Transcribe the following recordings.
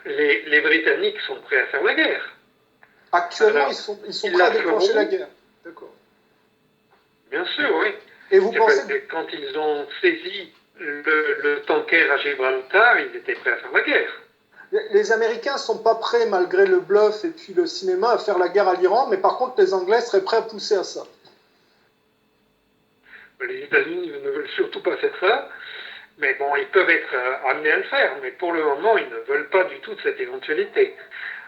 Les Britanniques sont prêts à faire la guerre. Actuellement, Alors, ils sont prêts à déclencher la guerre. D'accord. Bien sûr, oui. Et vous pensez que... Quand ils ont saisi le tanker à Gibraltar, ils étaient prêts à faire la guerre. Les Américains ne sont pas prêts, malgré le bluff et puis le cinéma, à faire la guerre à l'Iran, mais par contre, les Anglais seraient prêts à pousser à ça. Les États-Unis ne veulent surtout pas faire ça, mais bon, ils peuvent être amenés à le faire, mais pour le moment, ils ne veulent pas du tout de cette éventualité.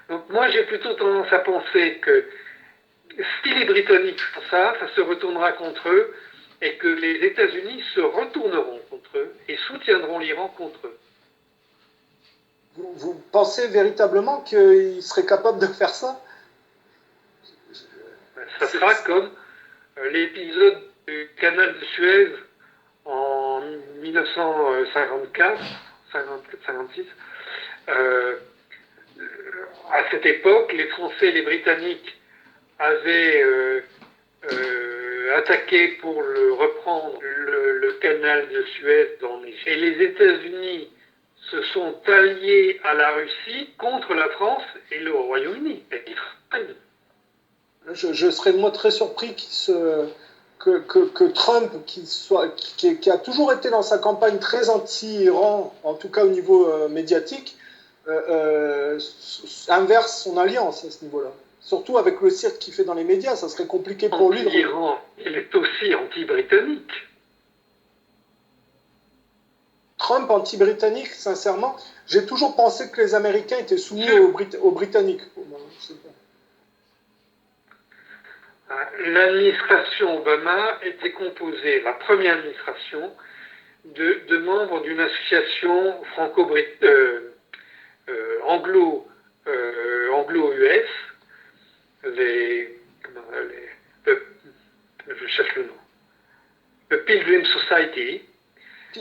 Donc moi, j'ai plutôt tendance à penser que si les Britanniques font ça, ça se retournera contre eux, et que les États-Unis se retourneront contre eux et soutiendront l'Iran contre eux. Vous pensez véritablement qu'ils seraient capables de faire ça? Ça sera comme l'épisode du canal de Suez en 1954, 56. À cette époque, les Français et les Britanniques avaient attaqué pour le reprendre le canal de Suez et les États-Unis se sont alliés à la Russie contre la France et le Royaume-Uni. Je serais moi très surpris que Trump, qui a toujours été dans sa campagne très anti-Iran, en tout cas au niveau médiatique, inverse son alliance à ce niveau-là. Surtout avec le cirque qu'il fait dans les médias, ça serait compliqué pour lui. L'Iran, il est aussi anti-britannique. Trump anti-britannique, sincèrement, j'ai toujours pensé que les Américains étaient soumis aux Britanniques. L'administration Obama était composée, la première administration, de membres d'une association anglo-US, je cherche le nom, le Pilgrim Society.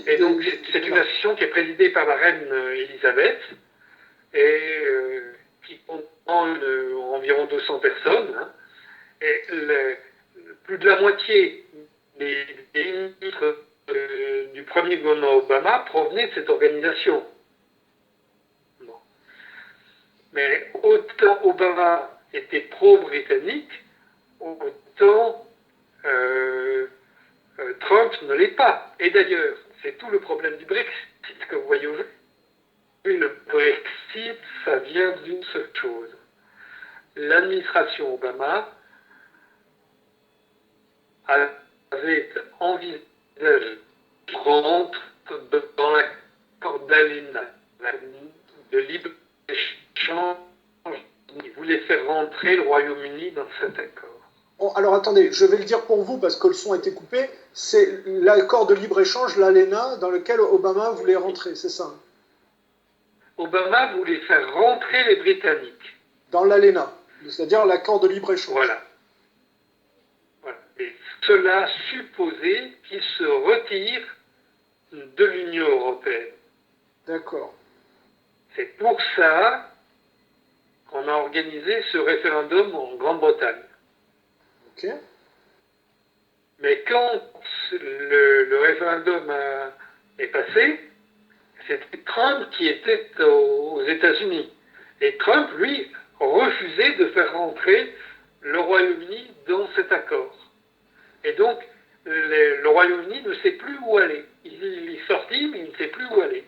Et donc, c'est une association qui est présidée par la reine Elisabeth et qui comprend environ 200 personnes. Hein, et plus de la moitié des ministres du premier gouvernement Obama provenaient de cette organisation. Bon. Mais autant Obama était pro-britannique, autant Trump ne l'est pas. Et d'ailleurs, c'est tout le problème du Brexit que vous voyez aujourd'hui. Le Brexit, ça vient d'une seule chose. L'administration Obama avait envisagé de rentrer dans l'accord d'Alena, de libre-échange. Il voulait faire rentrer le Royaume-Uni dans cet accord. Bon, alors attendez, je vais le dire pour vous parce que le son a été coupé. C'est l'accord de libre-échange, l'ALENA, dans lequel Obama voulait rentrer, c'est ça? Obama voulait faire rentrer les Britanniques. Dans l'ALENA, c'est-à-dire l'accord de libre-échange. Voilà. Et cela supposait qu'ils se retirent de l'Union européenne. D'accord. C'est pour ça qu'on a organisé ce référendum en Grande-Bretagne. Ok. Mais quand le référendum est passé, c'était Trump qui était aux États-Unis. Et Trump, lui, refusait de faire rentrer le Royaume-Uni dans cet accord. Et donc, le Royaume-Uni ne sait plus où aller. Il est sorti, mais il ne sait plus où aller.